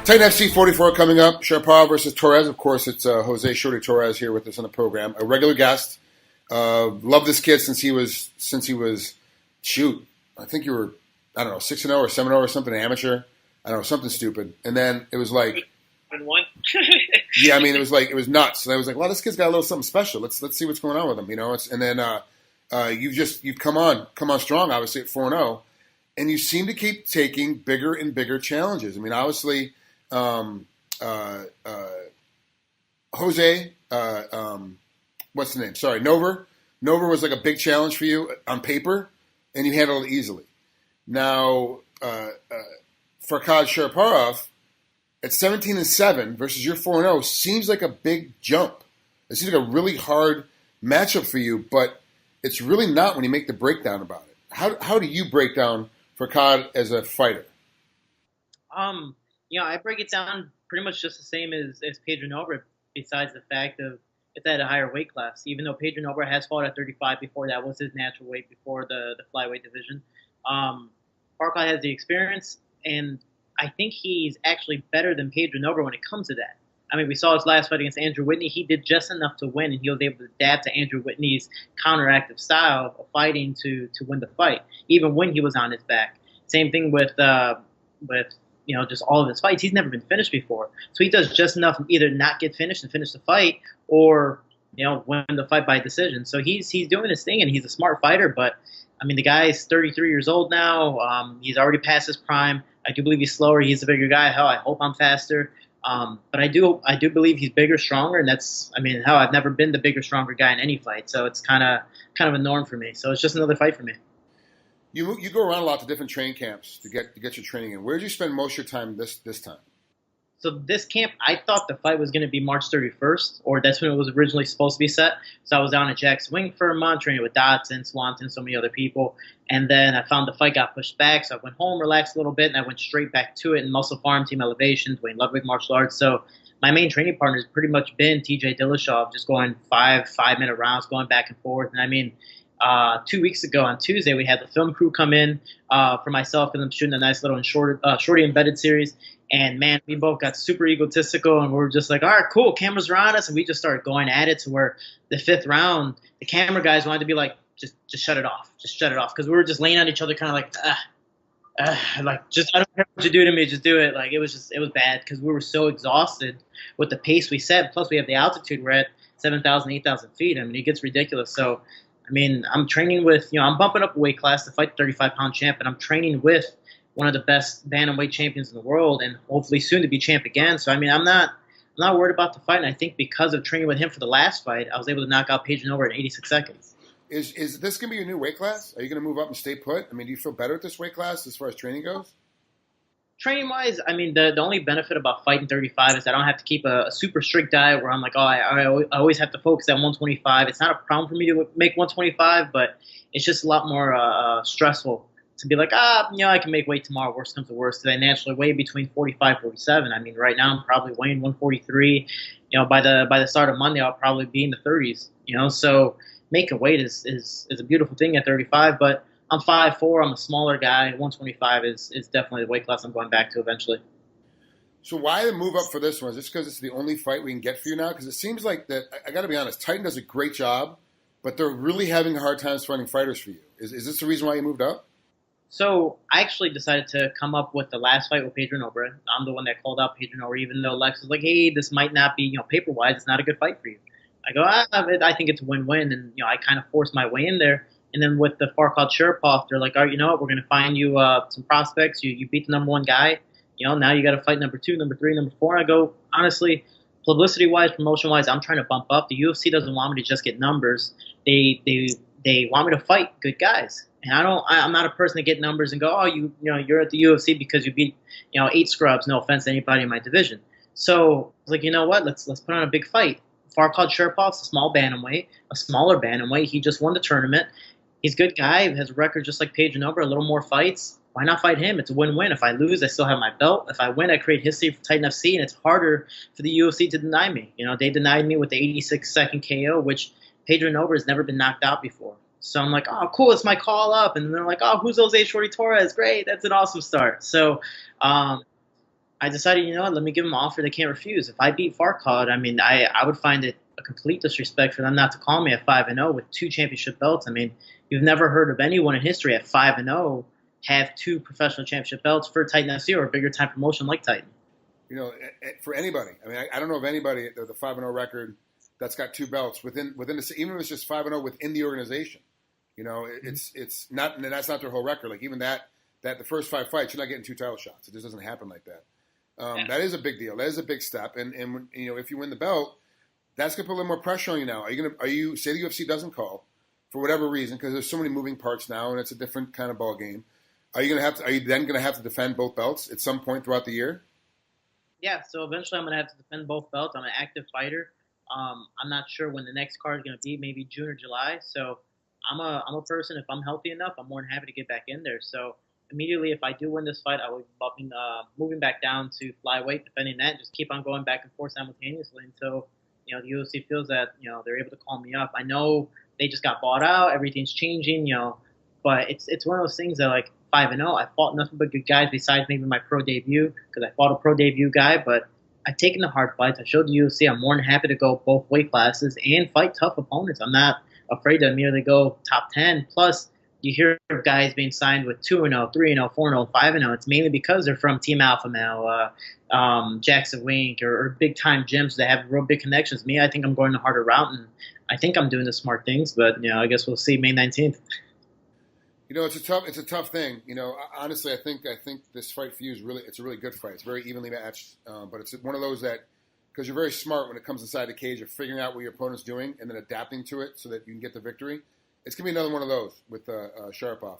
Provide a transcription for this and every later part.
Titan FC 44 coming up. Sharipov versus Torres. Of course, it's Jose Shorty Torres here with us on the program. A regular guest. Love this kid since he was, shoot, I think you were, I don't know, 6-0 or 7-0 or something, amateur. I don't know, something stupid. And then it was like, and one. yeah, I mean, it was nuts. And I was like, well, this kid's got a little something special. Let's see what's going on with him, you know. And then you've come on strong, obviously at 4-0, and you seem to keep taking bigger and bigger challenges. I mean, obviously, Jose, what's the name? Sorry, Nover. Nover was like a big challenge for you on paper, and you handled it easily. Now, Farkhad Sharipov at 17-7 versus your 4-0 seems like a big jump. It seems like a really hard matchup for you, but it's really not when you make the breakdown about it. How do you break down Farkhad as a fighter? I break it down pretty much just the same as Pedro Nova, besides the fact of it's at a higher weight class. Even though Pedro Nova has fought at 35 before, that was his natural weight before the flyweight division. Farkhad has the experience, and I think he's actually better than Pedro Nova when it comes to that. I mean, we saw his last fight against Andrew Whitney. He did just enough to win, and he was able to adapt to Andrew Whitney's counteractive style of fighting to win the fight, even when he was on his back. Same thing with just all of his fights. He's never been finished before. So he does just enough to either not get finished and finish the fight or, win the fight by decision. So he's doing his thing, and he's a smart fighter. But, I mean, the guy's 33 years old now. He's already past his prime. I do believe he's slower. He's a bigger guy. Hell, I hope I'm faster. But I do believe he's bigger, stronger, and I've never been the bigger, stronger guy in any fight. So it's kind of a norm for me. So it's just another fight for me. You go around a lot to different training camps to get your training in. Where did you spend most of your time this time? So this camp, I thought the fight was going to be March 31st, or that's when it was originally supposed to be set. So I was down at Jack's Wing for a month, training with Dotson, Swanton, so many other people. And then I found the fight got pushed back, so I went home, relaxed a little bit, and I went straight back to it in Muscle Farm, Team Elevation, Dwayne Ludwig Martial Arts. So my main training partner has pretty much been TJ Dillashaw, just going five-minute rounds, going back and forth. And I mean, 2 weeks ago on Tuesday, we had the film crew come in for myself because I'm shooting a nice little Shorty embedded series. And, man, we both got super egotistical, and we were just like, all right, cool, cameras are on us. And we just started going at it to where the fifth round, the camera guys wanted to be like, just shut it off. Just shut it off. Because we were just laying on each other kind of like, I don't care what you do to me, just do it. Like, it was bad because we were so exhausted with the pace we set. Plus, we have the altitude. We're at 7,000, 8,000 feet. I mean, it gets ridiculous. So, I mean, I'm training with, I'm bumping up a weight class to fight the 35-pound champ, and I'm training with one of the best bantamweight champions in the world, and hopefully soon to be champ again. So, I mean, I'm not worried about the fight, and I think because of training with him for the last fight, I was able to knock out Pedro Nova in 86 seconds. Is this going to be your new weight class? Are you going to move up and stay put? I mean, do you feel better at this weight class as far as training goes? Training-wise, I mean, the only benefit about fighting 35 is I don't have to keep a super strict diet where I'm like, I always have to focus at 125. It's not a problem for me to make 125, but it's just a lot more stressful to be like, I can make weight tomorrow, worst comes to worst. Because I naturally weigh between 45, 47. I mean, right now I'm probably weighing 143. By the start of Monday, I'll probably be in the 30s. So making weight is a beautiful thing at 35, but I'm 5'4", I'm a smaller guy. 125 is definitely the weight class I'm going back to eventually. So why the move up for this one? Is this because it's the only fight we can get for you now? Because it seems like that, I got to be honest, Titan does a great job, but they're really having a hard time finding fighters for you. Is this the reason why you moved up? So I actually decided to come up with the last fight with Pedro Nova. I'm the one that called out Pedro Nova, even though Lex was like, hey, this might not be, paper-wise, it's not a good fight for you. I go, I think it's a win-win, and, I kind of forced my way in there. And then with the Farkhad Sharipov, they're like, all right, you know what, we're going to find you some prospects. You beat the number one guy. Now you got to fight number 2, number 3, number 4. And I go, honestly, publicity-wise, promotion-wise, I'm trying to bump up. The UFC doesn't want me to just get numbers. They want me to fight good guys. And I'm not a person to get numbers and go, you're at the UFC because you beat, 8 scrubs. No offense to anybody in my division. So I was like, you know what, let's put on a big fight. Farkhad Sharipov's a small bantamweight, a smaller bantamweight. He just won the tournament. He's a good guy. He has a record just like Pedro Nova, a little more fights. Why not fight him? It's a win-win. If I lose, I still have my belt. If I win, I create history for Titan FC, and it's harder for the UFC to deny me. They denied me with the 86-second KO, which Pedro Nova has never been knocked out before. So I'm like, oh, cool, it's my call up. And they're like, oh, who's Jose Shorty Torres? Great, that's an awesome start. So I I decided, you know what, let me give them an offer they can't refuse. If I beat Farkhad, I mean, I would find it a complete disrespect for them not to call me at 5-0 with two championship belts. I mean, you've never heard of anyone in history at 5-0 have two professional championship belts for Titan FC or a bigger time promotion like Titan. For anybody, I mean, I don't know of anybody the 5-0 record that's got two belts within the, even if it's just 5-0 within the organization. It's not, and that's not their whole record. Like even that the first 5 fights, you're not getting 2 title shots. It just doesn't happen like that. That is a big deal. That is a big step. And if you win the belt, that's gonna put a little more pressure on you now. Are you say the UFC doesn't call for whatever reason, because there's so many moving parts now and it's a different kind of ball game. Are you then gonna have to defend both belts at some point throughout the year? Yeah, so eventually I'm going to have to defend both belts. I'm an active fighter. I'm not sure when the next card is going to be, maybe June or July. So I'm a person, if I'm healthy enough, I'm more than happy to get back in there. So immediately, if I do win this fight, I will be moving back down to flyweight, defending that, just keep on going back and forth simultaneously until the UFC feels that they're able to call me up. I know they just got bought out, everything's changing, but it's one of those things that like 5-0, I fought nothing but good guys besides maybe my pro debut, because I fought a pro debut guy, but I've taken the hard fights. I showed the UFC I'm more than happy to go both weight classes and fight tough opponents. I'm not afraid to immediately go top 10. Plus, you hear of guys being signed with 2-0, 3-0, 4-0, 5-0. It's mainly because they're from Team Alpha Male, Jackson Wink, or big time gyms that have real big connections. Me, I think I'm going the harder route, and I think I'm doing the smart things, but I guess we'll see May 19th. It's a tough thing. Honestly, I think this fight for you it's a really good fight. It's very evenly matched, but it's one of those that, because you're very smart when it comes inside the cage of figuring out what your opponent's doing and then adapting to it so that you can get the victory. It's gonna be another one of those with Sharipov.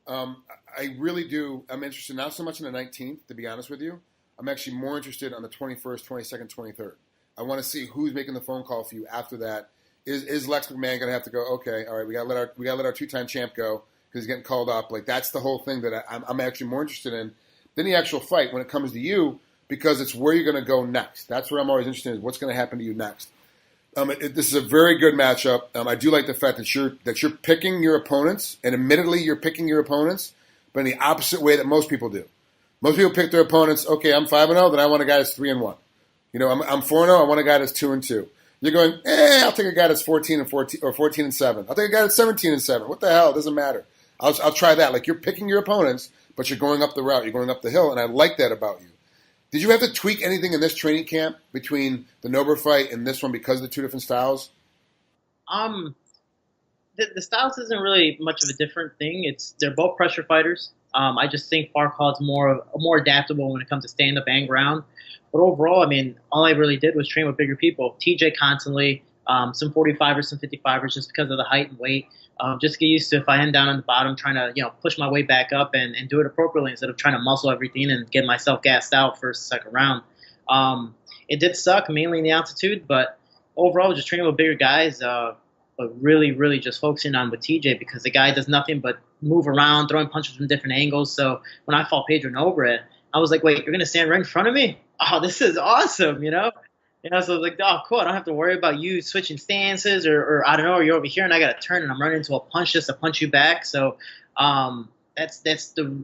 I really do. I'm interested not so much in the 19th, to be honest with you. I'm actually more interested on the 21st, 22nd, 23rd. I want to see who's making the phone call for you after that. Is Lex McMahon gonna have to go? Okay, all right, we gotta let our 2-time champ go, because he's getting called up. Like, that's the whole thing that I'm actually more interested in than the actual fight when it comes to you, because it's where you're going to go next. That's where I'm always interested in, what's going to happen to you next. This is a very good matchup. I do like the fact that you're picking your opponents, and admittedly you're picking your opponents, but in the opposite way that most people do. Most people pick their opponents, okay, I'm 5-0, then I want a guy that's 3-1. I'm 4-0, I want a guy that's 2-2. You're going, I'll take a guy that's 14-14 or 14-7. I'll take a guy that's 17-7. What the hell? It doesn't matter. I'll try that. Like, you're picking your opponents, but you're going up the route. You're going up the hill, and I like that about you. Did you have to tweak anything in this training camp between the Nober fight and this one because of the two different styles? The styles isn't really much of a different thing. They're both pressure fighters. I just think Farkhad's more adaptable when it comes to stand-up and ground. But overall, I mean, all I really did was train with bigger people. TJ constantly, some 45ers, some 55ers, just because of the height and weight. Just get used to, if I end down on the bottom, trying to push my way back up and do it appropriately instead of trying to muscle everything and get myself gassed out first, second round. It did suck, mainly in the altitude, but overall, just training with bigger guys, but really, really just focusing on with TJ, because the guy does nothing but move around, throwing punches from different angles. So when I fought Pedro Nobre, I was like, wait, you're going to stand right in front of me? Oh, this is awesome, so I was like, oh, cool. I don't have to worry about you switching stances or I don't know, or you're over here and I got to turn and I'm running into a punch just to punch you back. So that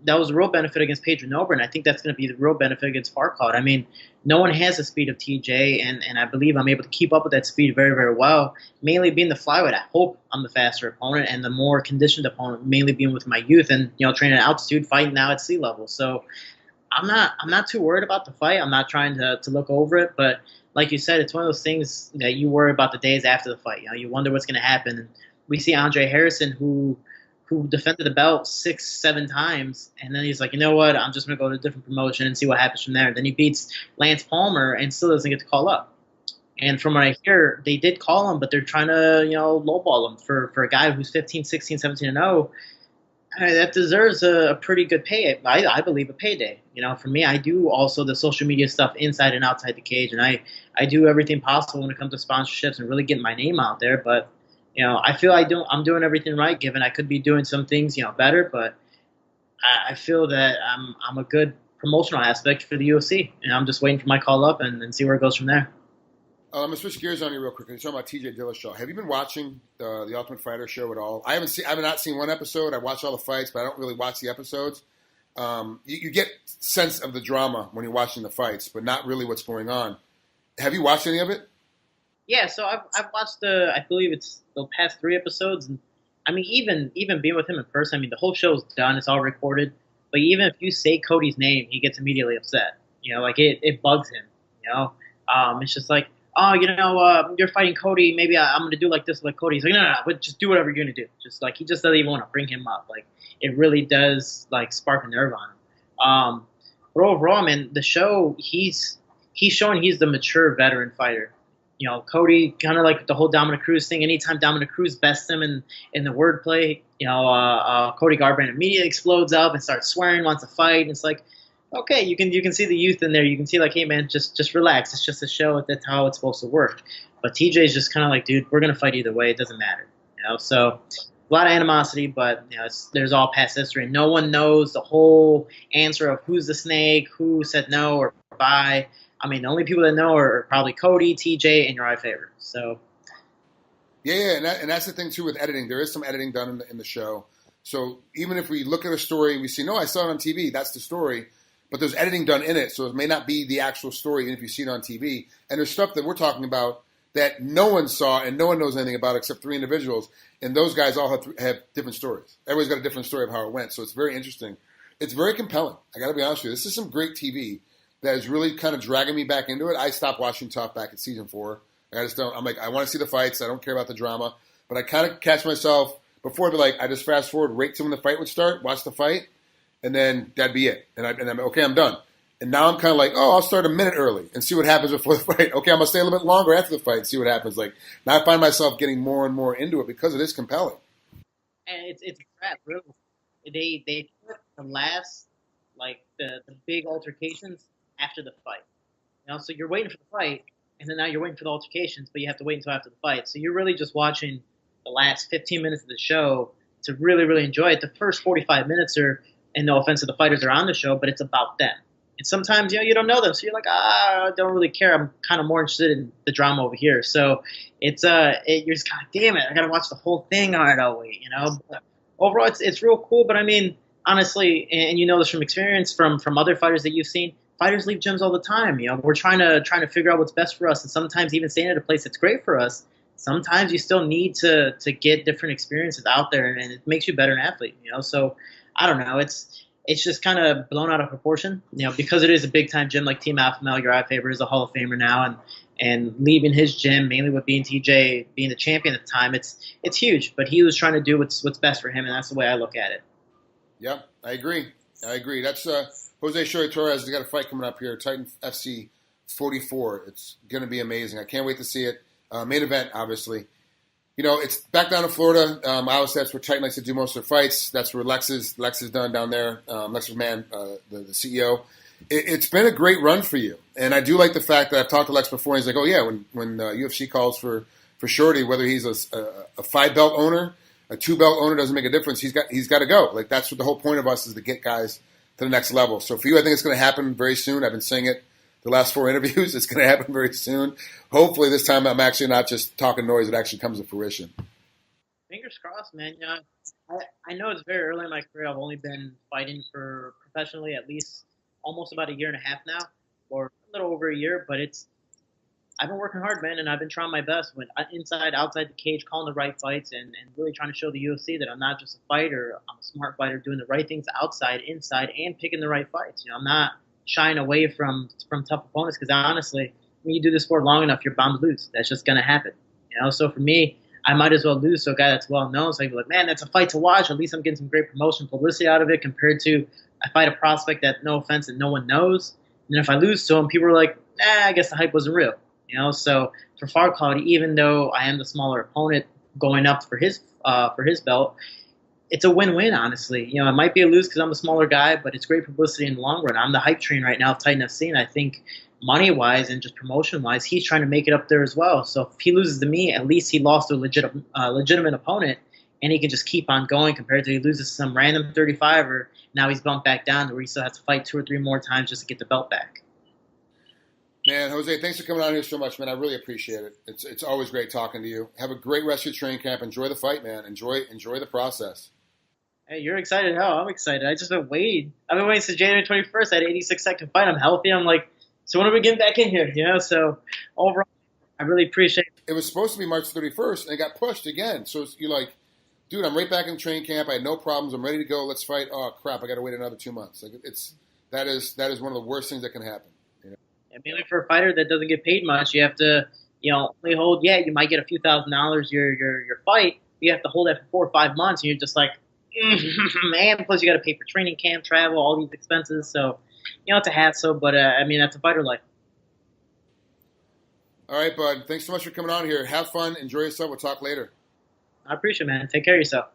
was a real benefit against Pedro Nobre, and I think that's going to be the real benefit against Farkhad. I mean, no one has the speed of TJ, and I believe I'm able to keep up with that speed very, very well. Mainly being the flyweight, I hope I'm the faster opponent and the more conditioned opponent, mainly being with my youth and training at altitude, fighting now at sea level. So I'm not too worried about the fight. I'm not trying to look over it, but like you said, it's one of those things that you worry about the days after the fight. You wonder what's going to happen. And we see Andre Harrison, who defended the belt 6-7 times, and then he's like, you know what? I'm just going to go to a different promotion and see what happens from there. Then he beats Lance Palmer and still doesn't get to call up. And from what I hear, they did call him, but they're trying to lowball him for a guy who's 15, 16, 17-0. That deserves a pretty good pay. I believe a payday. For me, I do also the social media stuff inside and outside the cage, and I do everything possible when it comes to sponsorships and really getting my name out there. But I feel I'm doing everything right. Given I could be doing some things better, but I feel that I'm a good promotional aspect for the UFC, and I'm just waiting for my call up and see where it goes from there. I'm gonna switch gears on you real quick. You're talking about TJ Dillashaw. Have you been watching the Ultimate Fighter show at all? I have not seen one episode. I watch all the fights, but I don't really watch the episodes. You get sense of the drama when you're watching the fights, but not really what's going on. Have you watched any of it? Yeah, so I've watched I believe it's the past 3 episodes, and I mean even being with him in person, I mean the whole show's done, it's all recorded. But even if you say Cody's name, he gets immediately upset. Like it bugs him. It's just like, oh, you're fighting Cody. Maybe I'm gonna do like this like Cody. He's like, no, but just do whatever you're gonna do. Just like he just doesn't even want to bring him up. Like it really does like spark a nerve on him. But overall, man, the show he's showing he's the mature veteran fighter. Cody kind of like the whole Dominic Cruz thing. Anytime Dominic Cruz bests him in the wordplay, Cody Garbrandt immediately explodes up and starts swearing, wants to fight. And it's like, okay, you can see the youth in there. You can see like, hey man, just relax. It's just a show. That's how it's supposed to work. But TJ's just kind of like, dude, we're gonna fight either way. It doesn't matter. So a lot of animosity, but there's all past history. No one knows the whole answer of who's the snake, who said no or bye. I mean, the only people that know are probably Cody, TJ, and Uriah Faber. So, yeah, and that's the thing too with editing. There is some editing done in the show. So even if we look at a story and we see, no, I saw it on TV, that's the story, but there's editing done in it, so it may not be the actual story, even if you see it on TV. And there's stuff that we're talking about that no one saw and no one knows anything about except 3 individuals, and those guys all have different stories. Everybody's got a different story of how it went, so it's very interesting. It's very compelling. I got to be honest with you. This is some great TV. That is really kind of dragging me back into it. I stopped watching Tough back at season 4. I just don't. I'm like, I want to see the fights. I don't care about the drama. But I kind of catch myself before I'd be like, I just fast forward, wait till when the fight would start, watch the fight, and then that'd be it. And I'm okay, I'm done. And now I'm kind of like, oh, I'll start a minute early and see what happens before the fight. Okay, I'm gonna stay a little bit longer after the fight and see what happens. Like now I find myself getting more and more into it because it is compelling. And it's a trap, really. They put the last like the big altercations after the fight. So you're waiting for the fight, and then now you're waiting for the altercations, but you have to wait until after the fight. So you're really just watching the last 15 minutes of the show to really, really enjoy it. The first 45 minutes are, and no offense to the fighters that are on the show, but it's about them. And sometimes, you don't know them, so you're like, I don't really care. I'm kind of more interested in the drama over here. So you're just kind of, damn it, I got to watch the whole thing. All right, I'll wait, But overall, it's real cool. But I mean, honestly, and you know this from experience from other fighters that you've seen, fighters leave gyms all the time. We're trying to figure out what's best for us, and sometimes even staying at a place that's great for us. Sometimes you still need to get different experiences out there, and it makes you a better athlete. So I don't know. It's just kind of blown out of proportion. Because it is a big time gym like Team Alpha Male. Uriah Faber is a Hall of Famer now, and leaving his gym mainly with being TJ being the champion at the time, it's huge. But he was trying to do what's best for him, and that's the way I look at it. Yeah, I agree. That's Jose Shorty Torres has got a fight coming up here, Titan FC 44. It's going to be amazing. I can't wait to see it. Main event, obviously. It's back down in Florida. Obviously, that's where Titan likes to do most of their fights. That's where Lex is done down there. Lex McMahon, the CEO. It's been a great run for you. And I do like the fact that I've talked to Lex before, and he's like, oh, yeah, when UFC calls for Shorty, whether he's a 5-belt owner, a 2-belt owner, doesn't make a difference. He's got to go. Like, that's what the whole point of us is to get guys to the next level. So for you, I think it's going to happen very soon. I've been saying it the last 4 interviews. It's going to happen very soon. Hopefully this time I'm actually not just talking noise. It actually comes to fruition. Fingers crossed, man. I know it's very early in my career. I've only been fighting for professionally at least almost about a year and a half now, or a little over a year, but I've been working hard, man, and I've been trying my best when inside, outside the cage, calling the right fights, and really trying to show the UFC that I'm not just a fighter. I'm a smart fighter doing the right things outside, inside, and picking the right fights. I'm not shying away from tough opponents because honestly, when you do this sport long enough, you're bound to lose. That's just going to happen. So for me, I might as well lose to a guy that's well known. So I can be like, man, that's a fight to watch. At least I'm getting some great promotion, publicity out of it compared to I fight a prospect that, no offense, that no one knows. And if I lose to him, people are like, I guess the hype wasn't real. So for Farkhad, even though I am the smaller opponent going up for his belt, it's a win-win, honestly. It might be a lose because I'm the smaller guy, but it's great publicity in the long run. I'm the hype train right now of Titan FC, and I think money-wise and just promotion-wise, he's trying to make it up there as well. So if he loses to me, at least he lost to a legitimate opponent, and he can just keep on going compared to he loses to some random 35er. Now he's bumped back down to where he still has to fight 2 or 3 more times just to get the belt back. Man, Jose, thanks for coming on here so much, man. I really appreciate it. It's always great talking to you. Have a great rest of your training camp. Enjoy the fight, man. Enjoy the process. Hey, you're excited? Hell, I'm excited. I just been waiting. I've been waiting since January 21st. I had 86-second fight. I'm healthy. I'm like, so when are we getting back in here? So overall, I really appreciate it. It was supposed to be March 31st, and it got pushed again. So you're like, dude, I'm right back in training camp. I had no problems. I'm ready to go. Let's fight. Oh crap! I got to wait another 2 months. Like that is one of the worst things that can happen. And mainly for a fighter that doesn't get paid much, you have to, only hold. Yeah, you might get a few $1,000s your fight. You have to hold that for 4 or 5 months, and you're just like, man. Plus, you got to pay for training camp, travel, all these expenses. So, it's a hassle. But I mean, that's a fighter life. All right, bud. Thanks so much for coming on here. Have fun. Enjoy yourself. We'll talk later. I appreciate it, man. Take care of yourself.